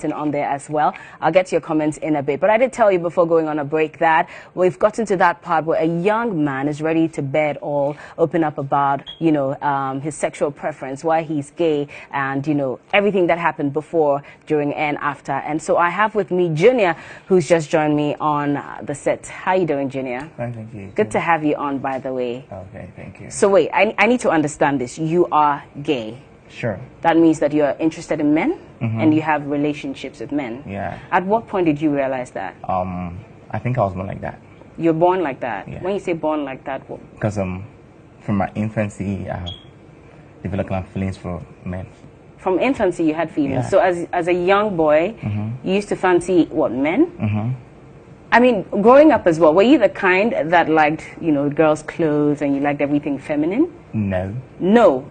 on there as well. I'll get to your comments in a bit. But I did tell you before going on a break that we've gotten to that part where a young man is ready to bear it all, open up about, his sexual preference, why he's gay, and, everything that happened before, during, and after. And so I have with me Junior, who's just joined me on the set. How you doing, Junior? Fine, thank you. Good to have you on, by the way. Okay, thank you. So wait, I need to understand this. You are gay. Sure. That means that you're interested in men and you have relationships with men. Yeah. At what point did you realize that? I think I was born like that. You're born like that? Yeah. When you say born like that, what? Because from my infancy, I have developed kind of feelings for men. From infancy, you had feelings. Yeah. So as a young boy, you used to fancy what, men? I mean, growing up as well, were you the kind that liked, girls' clothes and you liked everything feminine? No. No.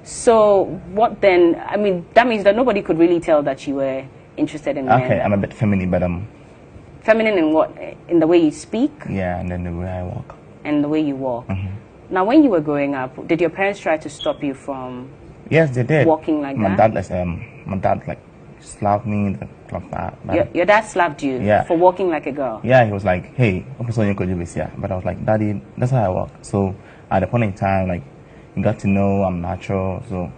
So what then? I mean, that means that nobody could really tell that you were interested in men. Okay, I'm a bit feminine, but Feminine in what? In the way you speak? yeah, and then the way I walk. And the way you walk. Now, when you were growing up, did your parents try to stop you from Yes, they did. walking like my that? My dad like slapped me like that. But Your dad slapped you for walking like a girl? yeah, he was like, "Hey, you could do this here," but I was like, "Daddy, that's how I walk." So at the point in time, like, he got to know I'm natural. So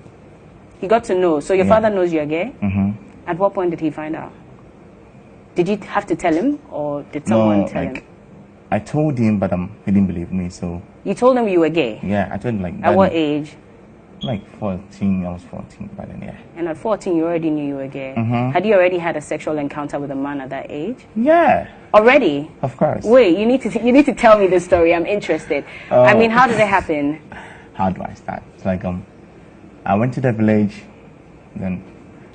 He got to know. So your father knows you're gay? At what point did he find out? Did you have to tell him, or did someone tell him? I told him, but he didn't believe me. So You told him you were gay? yeah, I told him like. At what age? Like 14. I was 14 by then. Yeah. And at 14, you already knew you were gay. Had you already had a sexual encounter with a man at that age? Yeah. Already? Of course. Wait, you need to tell me the story. I'm interested. I mean, how did it happen? How do I start? It's like I went to the village, then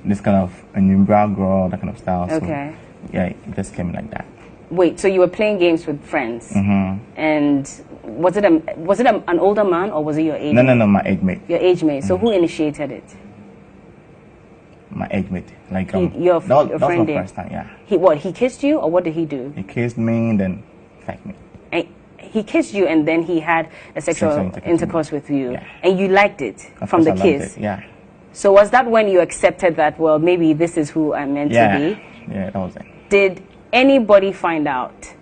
this kind of a new brown girl, that kind of style. Okay. So, yeah, it just came like that. Wait, so you were playing games with friends, and was it an older man, or was it your age? No, my age mate. Your age mate. So who initiated it? My age mate. Like your that was friend my did. first time. Yeah. He kissed you, or what did he do? He kissed me and then fucked me. And he kissed you, and then he had a sexual intercourse with you, Yeah. and you liked it from the I liked kiss. it, yeah. So was that when you accepted that? Well, maybe this is who I'm meant to be. Yeah, that was it. Did anybody find out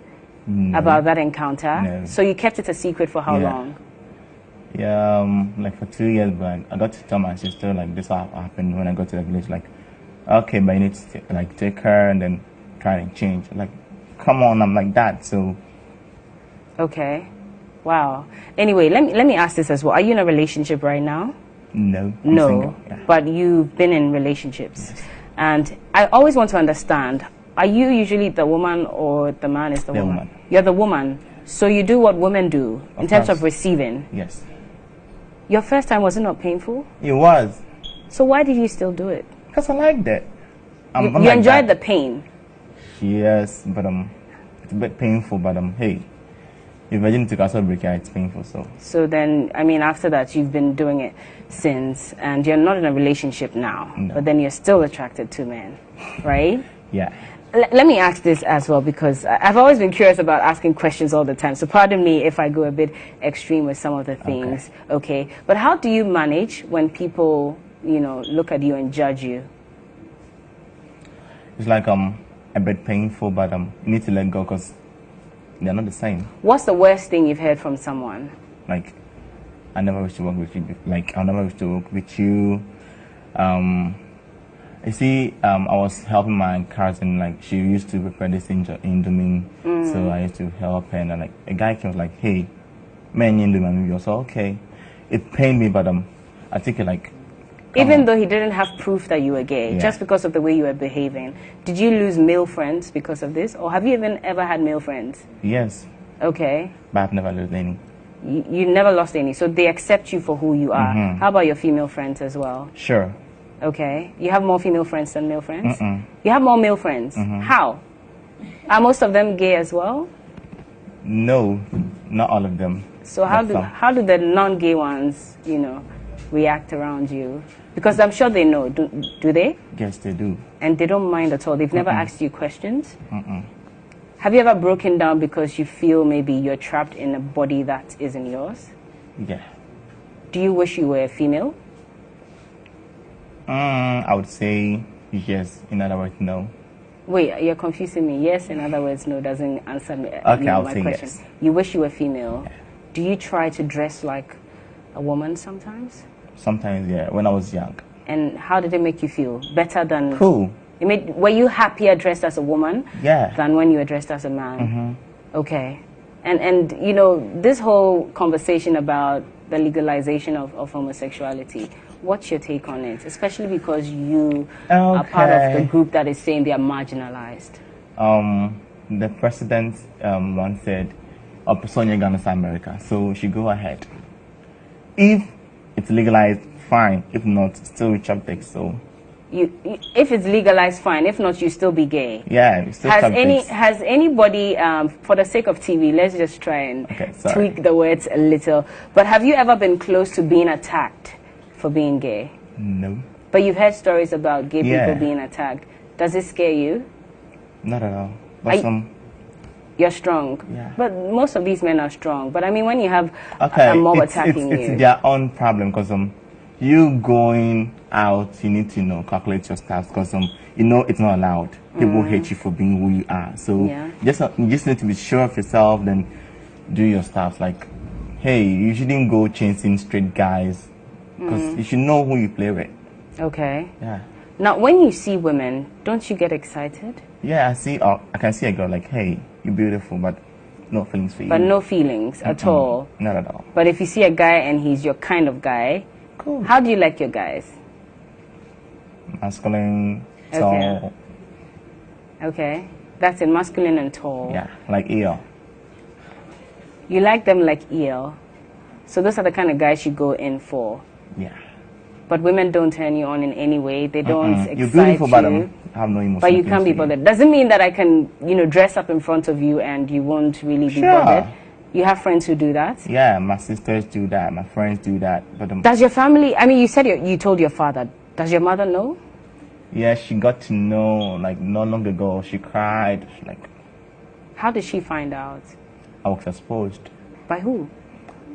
about that encounter? No. So you kept it a secret for how long? Yeah, like for 2 years, but I got to tell my sister like this happened when I got to the village. Like, okay, but you need to like take her and then try and change. Like, come on, I'm like that. So. Okay, wow. Anyway, let me ask this as well. Are you in a relationship right now? No. I'm no. single, yeah. But you've been in relationships, Yes. and I always want to understand. Are you usually the woman or the man is the woman? You're the woman. So you do what women do in terms of receiving. Yes. Your first time, was it not painful? It was. So why did you still do it? Because I liked it. You like enjoyed the that. pain. Yes, but it's a bit painful. But hey, if virginity can also break, it's painful. So then, I mean, after that, you've been doing it since, and you're not in a relationship now. No. But then you're still attracted to men, right? Yeah. Let me ask this as well, because I've always been curious about asking questions all the time. So pardon me if I go a bit extreme with some of the things, okay? But how do you manage when people, look at you and judge you? It's like a bit painful, but you need to let go because they're not the same. What's the worst thing you've heard from someone? Like, I never wish to work with you. Like, I never wish to work with you. You see, I was helping my cousin, like, she used to prepare this indomie, so I used to help her, and like, a guy came, was like, hey, man, indomie, I was like, okay. It pained me, but I think it like... Even though he didn't have proof that you were gay, just because of the way you were behaving, did you lose male friends because of this? Or have you even ever had male friends? Yes. Okay. But I've never lost any. You never lost any, so they accept you for who you are. How about your female friends as well? Sure. Okay. You have more female friends than male friends? You have more male friends? How? Are most of them gay as well? No, not all of them. So how do the non-gay ones, react around you? Because I'm sure they know. Do they? Yes, they do. And they don't mind at all? They've never asked you questions? Have you ever broken down because you feel maybe you're trapped in a body that isn't yours? Yeah. Do you wish you were a female? I would say Yes, in other words, no. Wait, you're confusing me. Yes, in other words, no doesn't answer me, Okay, I'll my say question. yes. You wish you were female. Yeah. Do you try to dress like a woman sometimes? Sometimes, yeah, when I was young. And how did it make you feel? Better than... Cool. Were you happier dressed as a woman Yeah. than when you were dressed as a man? Okay. And you know, this whole conversation about the legalization of homosexuality, what's your take on it? Especially because you are part of the group that is saying they are marginalized. The president once said, Sonia Ghana's America, so she go ahead. If it's legalized, fine. If not, still reject. So if it's legalized, fine. If not, you still be gay. Yeah, still has anybody, for the sake of TV, let's just try and tweak the words a little. But have you ever been close to being attacked for being gay? No. But you've heard stories about gay people being attacked. Does it scare you? Not at all. But you're strong. Yeah. But most of these men are strong. But I mean, when you have a mob attacking you, it's their own problem, because you going out, you need to calculate your stuff, because it's not allowed. People hate you for being who you are. So you just need to be sure of yourself, then do your stuff. Like, hey, you shouldn't go chasing straight guys, because you should know who you play with. Okay. Yeah. Now, when you see women, don't you get excited? Yeah, I can see a girl like, hey, you're beautiful, but no feelings for you. But no feelings at all? Not at all. But if you see a guy and he's your kind of guy, cool. How do you like your guys? Masculine, tall. Okay. That's it, masculine and tall. Yeah, like eel. You like them like eel. So those are the kind of guys you go in for. Yeah. But women don't turn you on in any way. They don't excite You're beautiful, you. But I have no emotion. But you can't be bothered. Doesn't mean that I can, dress up in front of you and you won't really be bothered. You have friends who do that? Yeah, my sisters do that. My friends do that. But does your family? I mean, you said you told your father. Does your mother know? Yeah, she got to know like not long ago. She cried. How did she find out? I was exposed. By who?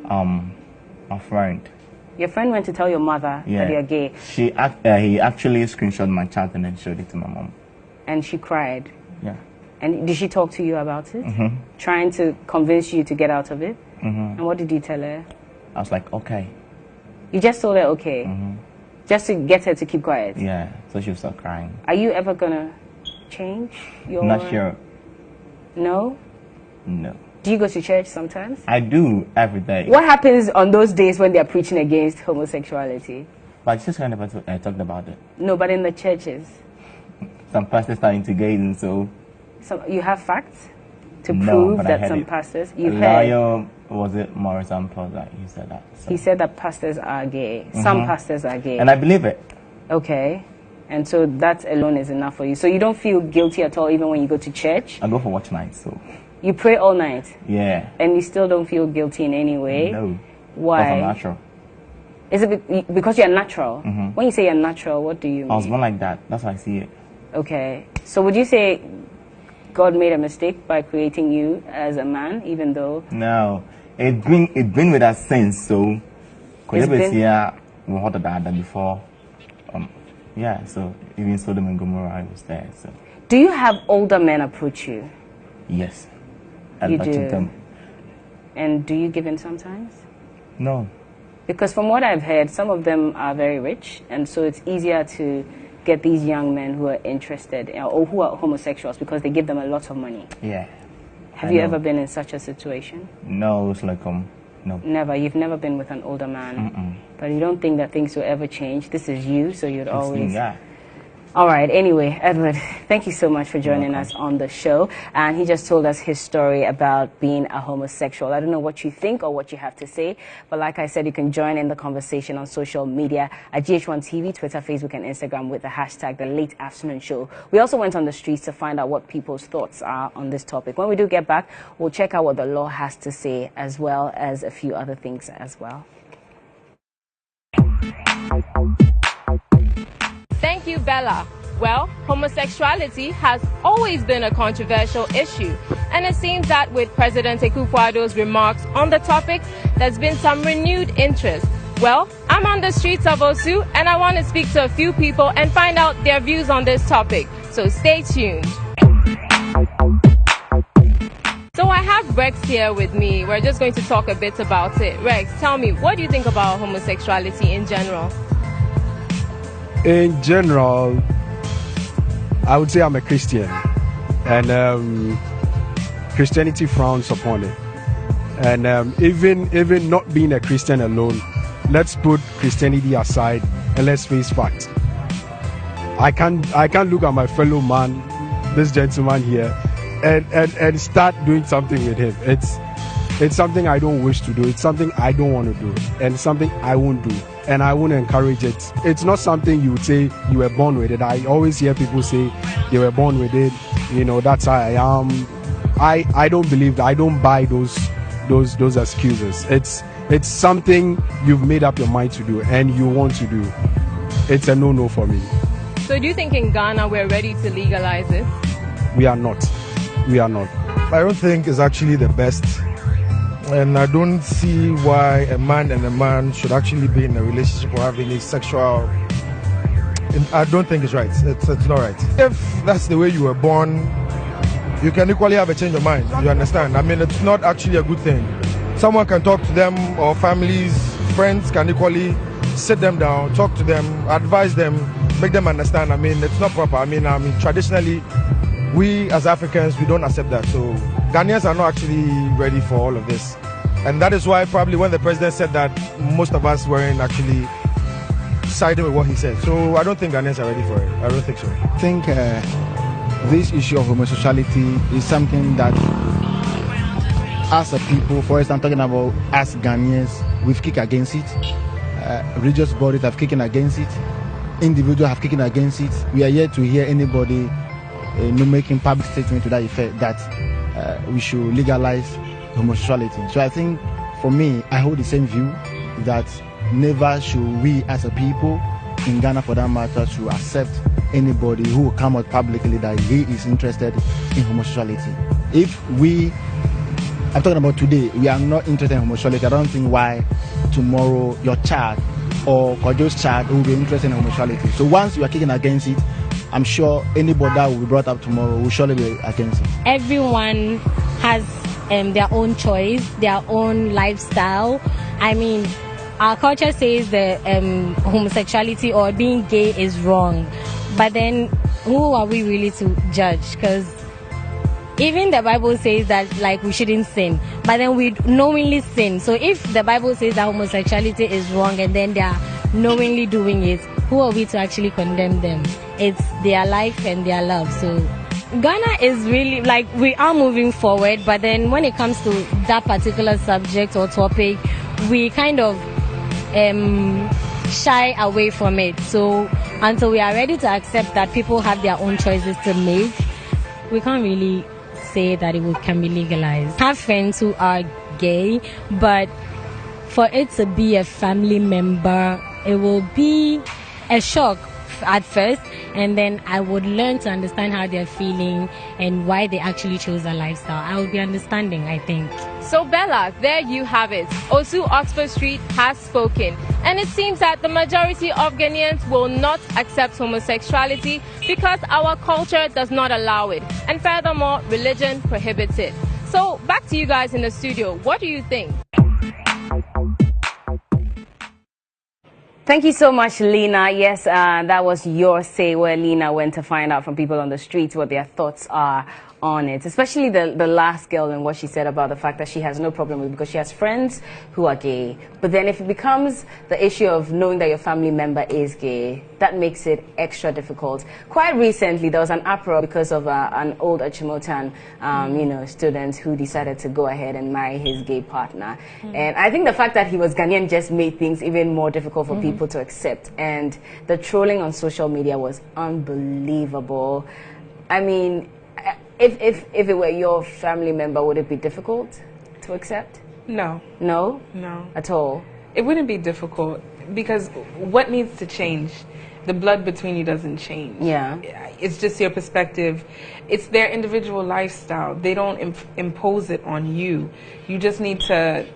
My friend. Your friend went to tell your mother that you're gay. He actually screenshot my chat and then showed it to my mom. And she cried? Yeah. And did she talk to you about it? Trying to convince you to get out of it? And what did you tell her? I was like, okay. You just told her okay? Just to get her to keep quiet? Yeah, so she would start crying. Are you ever going to change your... Not sure. No? No. Do you go to church sometimes? I do, every day. What happens on those days when they're preaching against homosexuality? But just kind of talked about it. No, but in the churches? Some pastors are into gays, and so... you have facts to prove that some pastors... You heard? Was it Morris that he said that? So. He said that pastors are gay. Some pastors are gay. And I believe it. Okay. And so that alone is enough for you. So you don't feel guilty at all even when you go to church? I go for watch night, so... You pray all night? Yeah. And you still don't feel guilty in any way? No. Why? Because I'm natural. Is it because you're natural? When you say you're natural, what do you mean? I was born like that. That's how I see it. Okay. So would you say God made a mistake by creating you as a man, even though... No. It been with us since, so... Because we had that before. Yeah, so even Sodom and Gomorrah was there, so... Do you have older men approach you? Yes. You do? And do you give in sometimes? No. Because from what I've heard, some of them are very rich, and so it's easier to get these young men who are interested or who are homosexuals because they give them a lot of money. Yeah. Have you ever been in such a situation? No, it's like, no. Never? You've never been with an older man? But you don't think that things will ever change? This is you, so you'd always... Yeah. All right. Anyway, Edward, thank you so much for joining us on the show. And he just told us his story about being a homosexual. I don't know what you think or what you have to say, but like I said, you can join in the conversation on social media at GH1 TV, Twitter, Facebook, and Instagram with the hashtag The Late Afternoon Show. We also went on the streets to find out what people's thoughts are on this topic. When we do get back, we'll check out what the law has to say, as well as a few other things as well. Thank you, Bella. Well, homosexuality has always been a controversial issue, and it seems that with President Akufo-Addo's remarks on the topic, there's been some renewed interest Well, I'm on the streets of Osu and I want to speak to a few people and find out their views on this topic. So stay tuned. So I have Rex here with me. We're just going to talk a bit about it. Rex, tell me, what do you think about homosexuality in general? In general, I would say I'm a Christian, and Christianity frowns upon it. And even not being a Christian alone, let's put Christianity aside and let's face facts. I can't look at my fellow man, this gentleman here, and start doing something with him. It's something I don't wish to do. It's something I don't want to do, and something I won't do, and I won't encourage it. It's not something you would say you were born with it. I always hear people say they were born with it. You know, that's how I am. I don't believe that. I don't buy those excuses. It's something you've made up your mind to do and you want to do. It's a no-no for me. So do you think in Ghana we're ready to legalize it? We are not. We are not. I don't think it's actually the best. And I don't see why a man and a man should actually be in a relationship or having a sexual... I don't think it's right. It's not right. If that's the way you were born, you can equally have a change of mind. You understand? I mean, it's not actually a good thing. Someone can talk to them, or families, friends can equally sit them down, talk to them, advise them, make them understand. I mean, it's not proper. I mean, traditionally, we as Africans, we don't accept that. So Ghanaians are not actually ready for all of this. And that is why probably when the president said that, most of us weren't actually siding with what he said. So I don't think Ghanaians are ready for it. I don't think so. I think this issue of homosexuality is something that, as a people, for instance, I'm talking about us Ghanaians, we've kicked against it. Religious bodies have kicked against it. Individuals have kicked against it. We are yet to hear anybody making public statement to that effect that we should legalize homosexuality. So I think, for me, I hold the same view that never should we as a people, in Ghana for that matter, to accept anybody who will come out publicly that he is interested in homosexuality. If we, I'm talking about today, we are not interested in homosexuality, I don't think why tomorrow your child or Kojo's child will be interested in homosexuality. So once you are kicking against it, I'm sure anybody that will be brought up tomorrow will surely be against it. Everyone has their own choice, their own lifestyle. I mean, our culture says that homosexuality or being gay is wrong, but then who are we really to judge? Because even the Bible says that, like, we shouldn't sin, but then we knowingly sin. So if the Bible says that homosexuality is wrong and then they are knowingly doing it, who are we to actually condemn them? It's their life and their love. So Ghana is really, like, we are moving forward, but then when it comes to that particular subject or topic, we kind of shy away from it. So until we are ready to accept that people have their own choices to make, we can't really say that can be legalized. I have friends who are gay, but for it to be a family member, it will be a shock at first, and then I would learn to understand how they're feeling and why they actually chose a lifestyle. I will be understanding, I think. So Bella, there you have it. Osu Oxford Street has spoken, and it seems that the majority of Ghanaians will not accept homosexuality because our culture does not allow it, and furthermore, religion prohibits it. So back to you guys in the studio. What do you think? Thank you so much, Lena. Yes, that was your say, where Lena went to find out from people on the streets what their thoughts are on it, especially the last girl and what she said about the fact that she has no problem with it because she has friends who are gay. But then if it becomes the issue of knowing that your family member is gay, that makes it extra difficult. Quite recently, there was an uproar because of an old Achimotan, student who decided to go ahead and marry his gay partner. And I think the fact that he was Ghanaian just made things even more difficult for people to accept. And the trolling on social media was unbelievable. I mean, if it were your family member, would it be difficult to accept? No. No? No. At all? It wouldn't be difficult because what needs to change? The blood between you doesn't change. Yeah. It's just your perspective. It's their individual lifestyle. They don't impose it on you. You just need to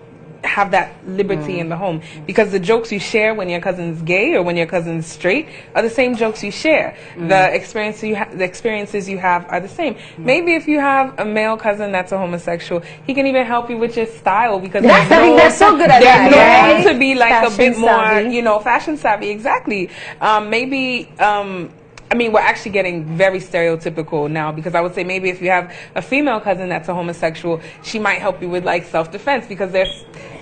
have that liberty in the home, because the jokes you share when your cousin's gay or when your cousin's straight are the same jokes you share. The experiences you have are the same. Maybe if you have a male cousin that's a homosexual, he can even help you with your style, because they're so good at that. They're known to be like Fashion a bit more, savvy. you know, fashion savvy. Exactly. Maybe. I mean, we're actually getting very stereotypical now, because I would say maybe if you have a female cousin that's a homosexual, she might help you with like self-defense, because they're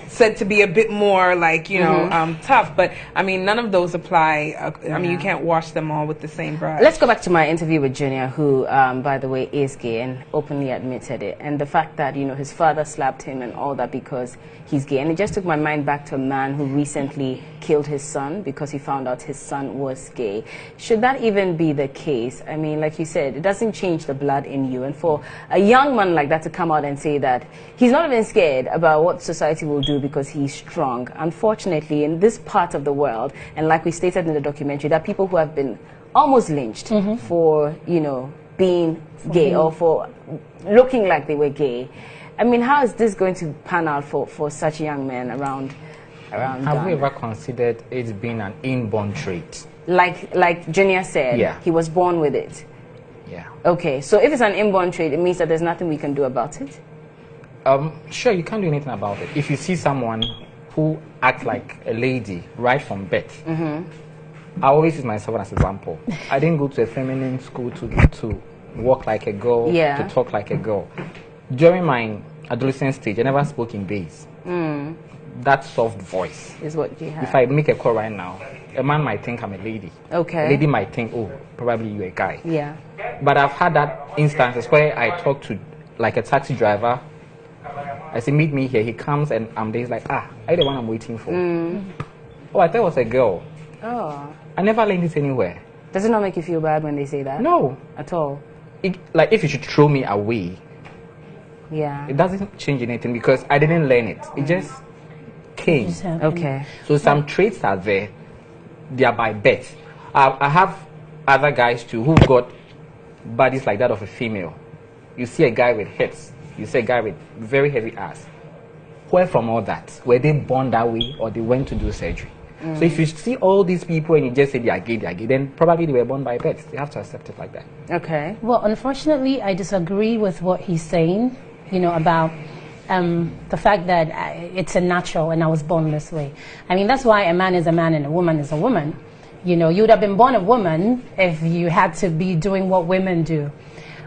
said to be a bit more like, you know, tough. But I mean, none of those apply. I mean, you can't wash them all with the same brush. Let's go back to my interview with Junior, who, by the way, is gay and openly admitted it. And the fact that, you know, his father slapped him and all that because he's gay. And it just took my mind back to a man who recently killed his son because he found out his son was gay. Should that even be the case? I mean, like you said, it doesn't change the blood in you. And for a young man like that to come out and say that he's not even scared about what society will do because he's strong. Unfortunately, in this part of the world, and like we stated in the documentary, there are people who have been almost lynched for, you know, being gay or for looking like they were gay. I mean, how is this going to pan out for such young men around Have Ghana? we ever considered it being an inborn trait? Like Junior said, Yeah. he was born with it. Yeah. Okay, so if it's an inborn trait, it means that there's nothing we can do about it? Sure, you can't do anything about it. If you see someone who acts like a lady right from birth, I always use myself as an example. I didn't go to a feminine school to walk like a girl, to talk like a girl. During my adolescent stage, I never spoke in bass. That soft voice Is what you have. If I make a call right now, a man might think I'm a lady. Okay. A lady might think, oh, probably you're a guy. Yeah. But I've had that instances where I talk to like a taxi driver. I say, meet me here. He comes and I'm there. He's like, are you the one I'm waiting for? Oh, I thought it was a girl. Oh. I never learned this anywhere. Does it not make you feel bad when they say that? No. At all? Like, if you should throw me away, Yeah. it doesn't change anything because I didn't learn it. It just came. Okay. So some traits are there. They are by birth. I have other guys too who've got bodies like that of a female. You see a guy with hips. You see a guy with very heavy ass. Where from all that? Were they born that way or they went to do surgery? So if you see all these people and you just say they are gay, then probably they were born by birth. They have to accept it like that. Okay. Well, unfortunately, I disagree with what he's saying, you know, about the fact that it's a natural and I was born this way. I mean, that's why a man is a man and a woman is a woman. You know, you would have been born a woman if you had to be doing what women do.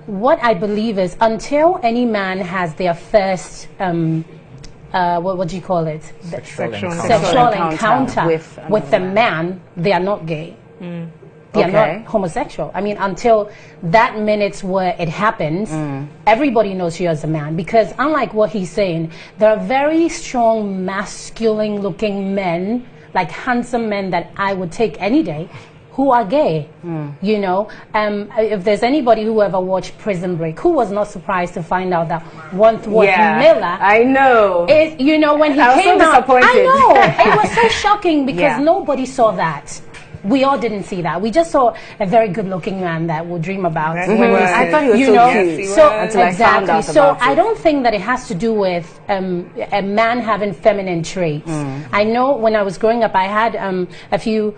What I believe is until any man has their first, what do you call it? Sexual encounter with a man, they are not gay. They are not homosexual. I mean, until that minute where it happens, everybody knows you as a man. Because unlike what he's saying, there are very strong masculine-looking men, like handsome men that I would take any day, who are gay. You know, if there's anybody who ever watched Prison Break, who was not surprised to find out that Wentworth Miller, I know, you know, when he I was came so out, disappointed. I know, it was so shocking because nobody saw that. We all didn't see that. We just saw a very good-looking man that we'll dream about. I thought he was you so know, cute. so until I found out so about I it. don't think that it has to do with a man having feminine traits. I know when I was growing up, I had a few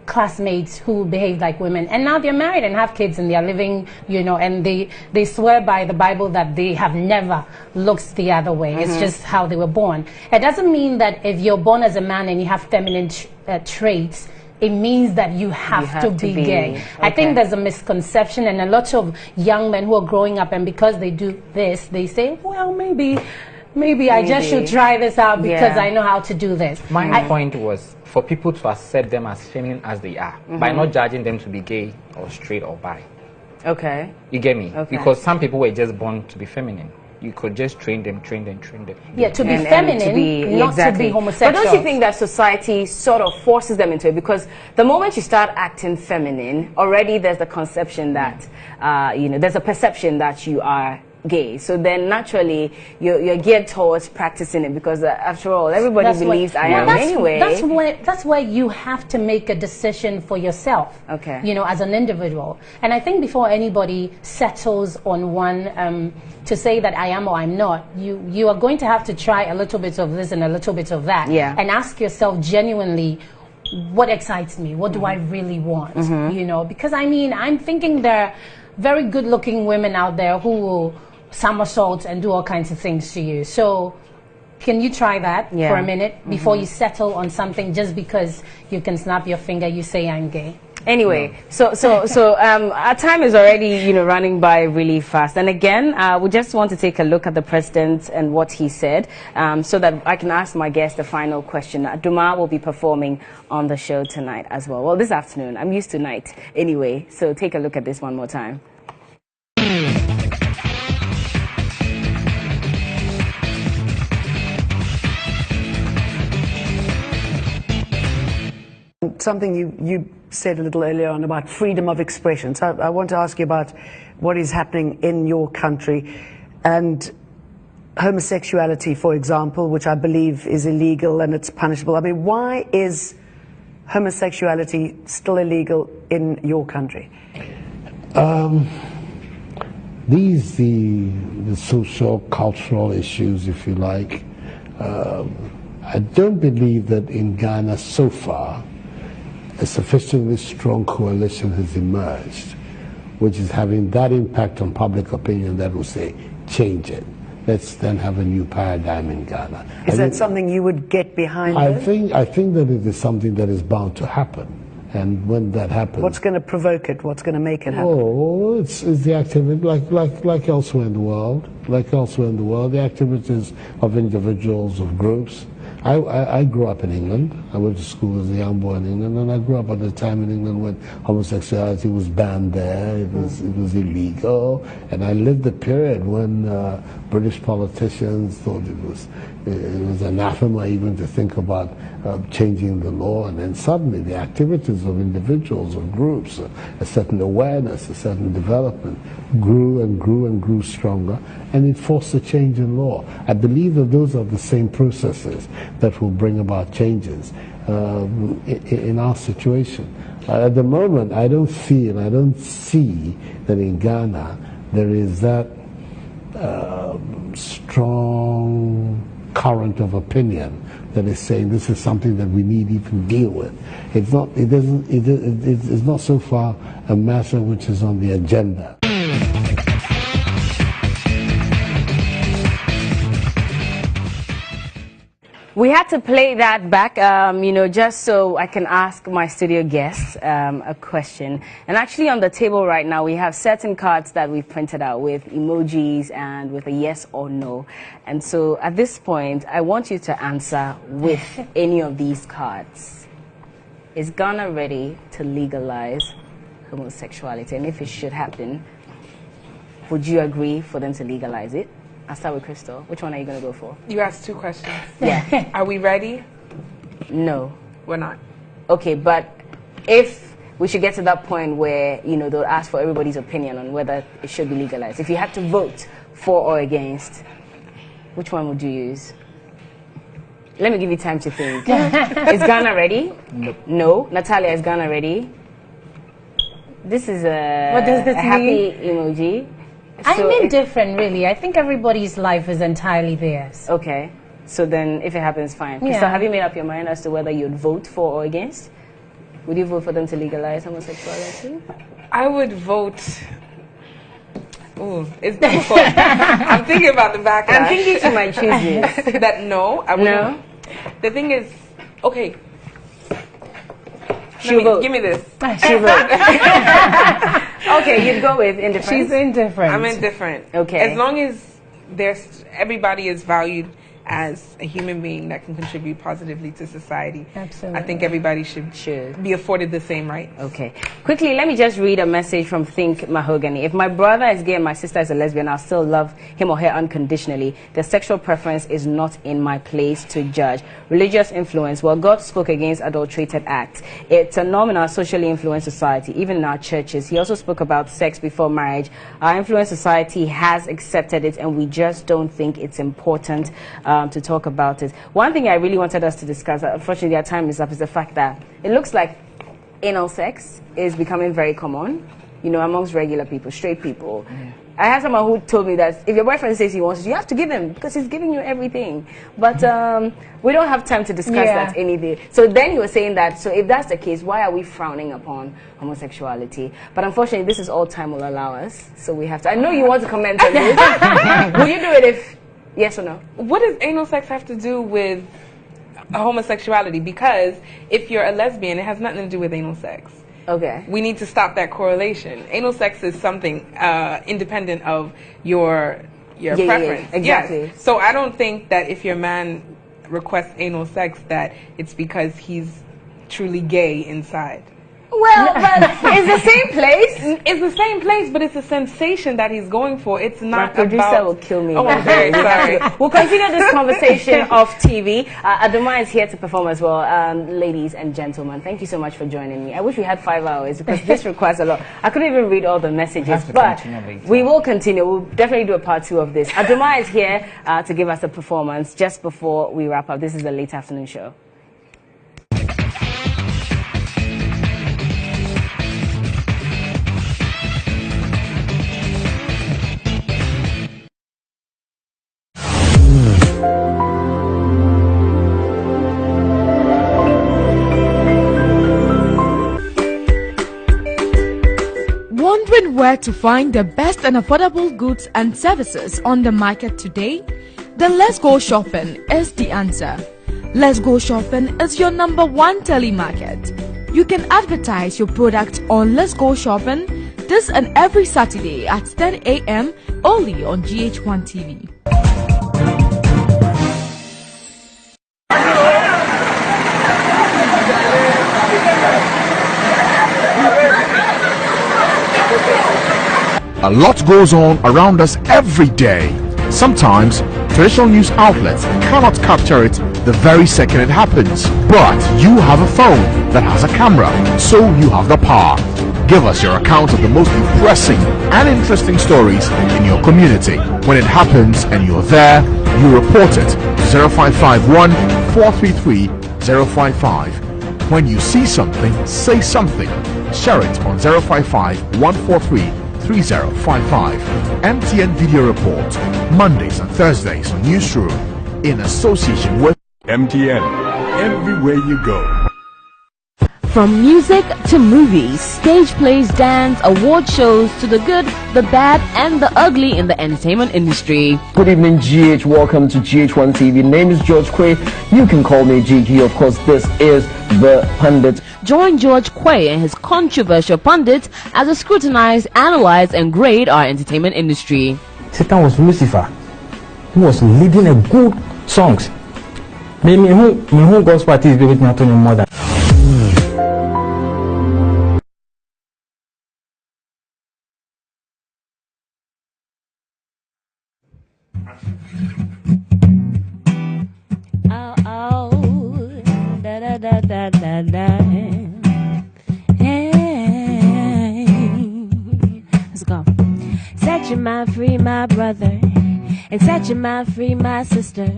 classmates who behaved like women, and now they're married and have kids and they're living, you know, and they swear by the Bible that they have never looked the other way. It's just how they were born. It doesn't mean that if you're born as a man and you have feminine traits, it means that you have to be gay. I think there's a misconception, and a lot of young men who are growing up, and because they do this, they say, well, maybe I just should try this out because I know how to do this. My point was for people to accept them as feminine as they are, by not judging them to be gay or straight or bi. Okay. You get me? Okay. Because some people were just born to be feminine. You could just train them. Yeah, to be feminine, not to be homosexual. But don't you think that society sort of forces them into it? Because the moment you start acting feminine, already there's the conception that, you know, there's a perception that you are gay. So then naturally you're geared towards practicing it because after all, everybody believes I am anyway. That's where you have to make a decision for yourself. Okay. You know, as an individual. And I think before anybody settles on one to say that I am or I'm not, you are going to have to try a little bit of this and a little bit of that. Yeah. And ask yourself genuinely, what excites me? What do I really want? You know, because I mean, I'm thinking there are very good looking women out there who will somersault and do all kinds of things to you. So can you try that for a minute before you settle on something just because you can snap your finger, you say I'm gay? Anyway, so our time is already, you know, running by really fast. And again, we just want to take a look at the president and what he said, so that I can ask my guest the final question. Duma will be performing on the show tonight as well. Well, this afternoon. I'm used to night anyway. So take a look at this one more time. Something you said a little earlier on about freedom of expression. So I want to ask you about what is happening in your country and homosexuality, for example, which I believe is illegal and it's punishable. I mean, why is homosexuality still illegal in your country? These the social, cultural issues, if you like. I don't believe that in Ghana so far a sufficiently strong coalition has emerged, which is having that impact on public opinion that will say, change it. Let's then have a new paradigm in Ghana. Is that something you would get behind? I think that it is something that is bound to happen. And when that happens... What's going to provoke it? What's going to make it happen? Oh, it's the activity, like elsewhere in the world. Like elsewhere in the world, the activities of individuals, of groups. I grew up in England. I went to school as a young boy in England, and I grew up at a time in England when homosexuality was banned there. It was illegal, and I lived the period when British politicians thought it was anathema even to think about changing the law, and then suddenly the activities of individuals, of groups, a certain awareness, a certain development grew and grew and grew stronger, and it forced a change in law. I believe that those are the same processes that will bring about changes in our situation. At the moment, I don't feel, I don't see that in Ghana there is that strong current of opinion that is saying this is something that we need to even deal with. It's not. It's not so far a matter which is on the agenda. We had to play that back, you know, just so I can ask my studio guests a question. And actually on the table right now, we have certain cards that we've printed out with emojis and with a yes or no. And so at this point, I want you to answer with any of these cards. Is Ghana ready to legalize homosexuality? And if it should happen, would you agree for them to legalize it? I'll start with Crystal. Which one are you going to go for? You asked two questions. Yeah. Are we ready? No. We're not. Okay, but if we should get to that point where, you know, they'll ask for everybody's opinion on whether it should be legalized. If you had to vote for or against, which one would you use? Let me give you time to think. Is Ghana ready? Nope. No. Natalia, is Ghana ready? This is What does this happy emoji. I'm indifferent, really. I think everybody's life is entirely theirs. Okay. So then, if it happens, fine. Yeah. So have you made up your mind as to whether you'd vote for or against? Would you vote for them to legalize homosexuality? I would vote. Ooh, it's difficult. I'm thinking about the backlash. I'm thinking she might choose this. That no, I wouldn't. No? The thing is, okay. Give me this. She'll vote. Okay, you'd go with indifferent. She's indifferent. I'm indifferent. Okay. As long as everybody is valued as a human being that can contribute positively to society. Absolutely. I think everybody should be afforded the same rights. Okay. Quickly, let me just read a message from Think Mahogany. If my brother is gay and my sister is a lesbian, I'll still love him or her unconditionally. Their sexual preference is not in my place to judge. Religious influence. Well, God spoke against adulterated acts. It's a norm in our socially influenced society, even in our churches. He also spoke about sex before marriage. Our influenced society has accepted it, and we just don't think it's important to talk about it. One thing I really wanted us to discuss, unfortunately our time is up, is the fact that it looks like anal sex is becoming very common, you know, amongst regular people, straight people. I had someone who told me that if your boyfriend says he wants you, you have to give him, because he's giving you everything. But we don't have time to discuss that any day. So then he was saying that, so if that's the case, why are we frowning upon homosexuality? But unfortunately, this is all time will allow us, so we have to. I know you want to comment on this. Will you do it if, yes or no? What does anal sex have to do with homosexuality? Because if you're a lesbian, it has nothing to do with anal sex. Okay. We need to stop that correlation. Anal sex is something independent of your preference. Yeah, exactly. Yes. So I don't think that if your man requests anal sex that it's because he's truly gay inside. Well, but it's the same place. It's the same place, but it's a sensation that he's going for. It's not. My producer will kill me. Oh, I'm very sorry. We'll continue this conversation off TV. Adoma is here to perform as well. Ladies and gentlemen, thank you so much for joining me. I wish we had 5 hours because this requires a lot. I couldn't even read all the messages, but we will continue. We'll definitely do a part 2 of this. Adoma is here to give us a performance just before we wrap up. This is the late afternoon show. Wondering where to find the best and affordable goods and services on the market today? Then Let's Go Shopping is the answer. Let's Go Shopping is your #1 telemarket. You can advertise your product on Let's Go Shopping this and every Saturday at 10 a.m. only on GH1 TV. A lot goes on around us every day. Sometimes traditional news outlets cannot capture it the very second it happens. But you have a phone that has a camera, so you have the power. Give us your account of the most impressive and interesting stories in your community. When it happens and you're there, you report it to 0551 433 055. When you see something, say something. Share it on 055 143 3055. MTN Video Report, Mondays and Thursdays on Newsroom, in association with MTN, everywhere you go. From music to movies, stage plays, dance, award shows, to the good, the bad, and the ugly in the entertainment industry. Good evening, GH. Welcome to GH1 TV. Name is George Quay. You can call me GQ. Of course, this is The Pundit. Join George Quay and his controversial pundits as they scrutinize, analyze, and grade our entertainment industry. Satan was Lucifer, who was leading a good songs. Me who gospel artist be with me to more than. Let's go. Set your mind free, my brother, and set your mind free, my sister.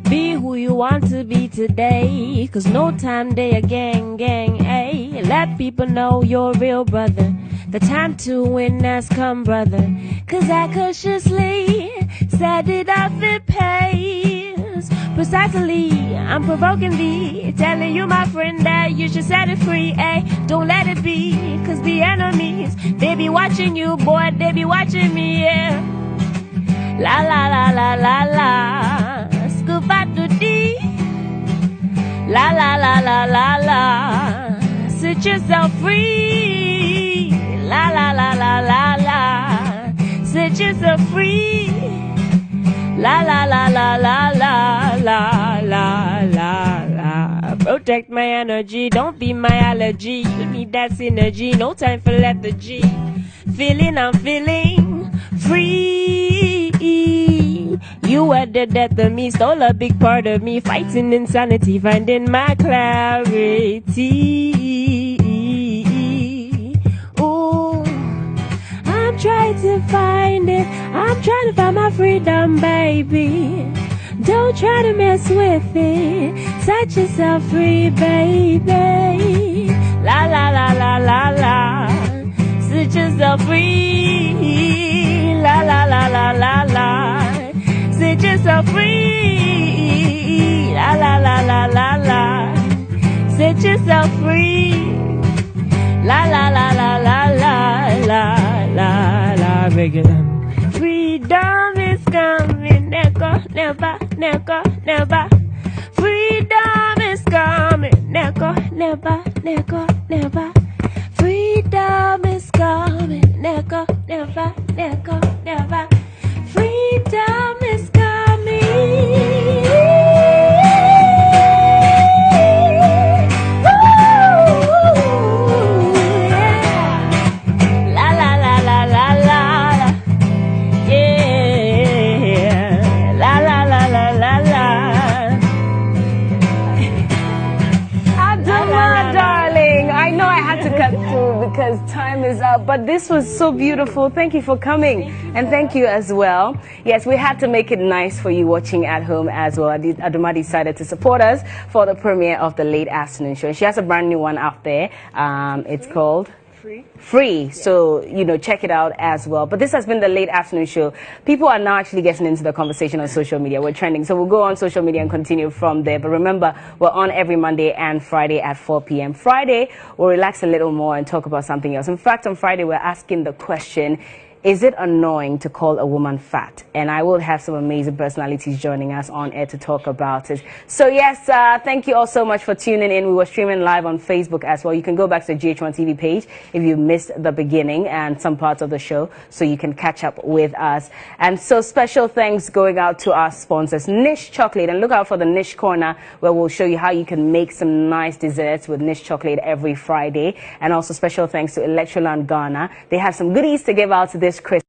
Be who you want to be today, 'cause no time they a gang, ay. Let people know you're a real brother. The time to win has come, brother, 'cause I cautiously set it off it pays. Precisely, I'm provoking thee, telling you, my friend, that you should set it free, ay. Don't let it be, 'cause the enemies, they be watching you, boy, they be watching me, yeah. La la la la la la, scoop-a-doo-dee. La la la la la la, set yourself free. La la la la la la, set yourself free. La la la la la la la la la la. Protect my energy, don't be my allergy. You need that synergy, no time for lethargy. Feeling, I'm feeling free. You were the death of me, stole a big part of me. Fighting insanity, finding my clarity. Ooh, I'm trying to find it. I'm trying to find my freedom, baby. Don't try to mess with it. Set yourself free, baby. La la la la la la. Set yourself free. La la la la la la. Set yourself free. La la la la la la. Set yourself free. La la la la la la la la la. Make it. Freedom is coming, never, never, never, never. Freedom is coming, never, never, never, never. Freedom is coming, never, never, never, never. Freedom is coming. Because time is up, but this was so beautiful. Thank you for coming, and thank you as well. Yes, we had to make it nice for you watching at home as well. Adoma decided to support us for the premiere of the Late Afternoon Show. She has a brand new one out there. It's called Free. So, you know, check it out as well. But this has been the Late Afternoon Show. People are now actually getting into the conversation on social media. We're trending. So we'll go on social media and continue from there. But remember, we're on every Monday and Friday at 4 p.m. Friday, we'll relax a little more and talk about something else. In fact, on Friday, we're asking the question, is it annoying to call a woman fat? And I will have some amazing personalities joining us on air to talk about it. So yes, thank you all so much for tuning in. We were streaming live on Facebook as well. You can go back to the GH1 TV page if you missed the beginning and some parts of the show, so you can catch up with us. And so special thanks going out to our sponsors, Niche Chocolate. And look out for the Niche Corner, where we'll show you how you can make some nice desserts with Niche Chocolate every Friday. And also special thanks to Electroland Ghana. They have some goodies to give out this Christmas.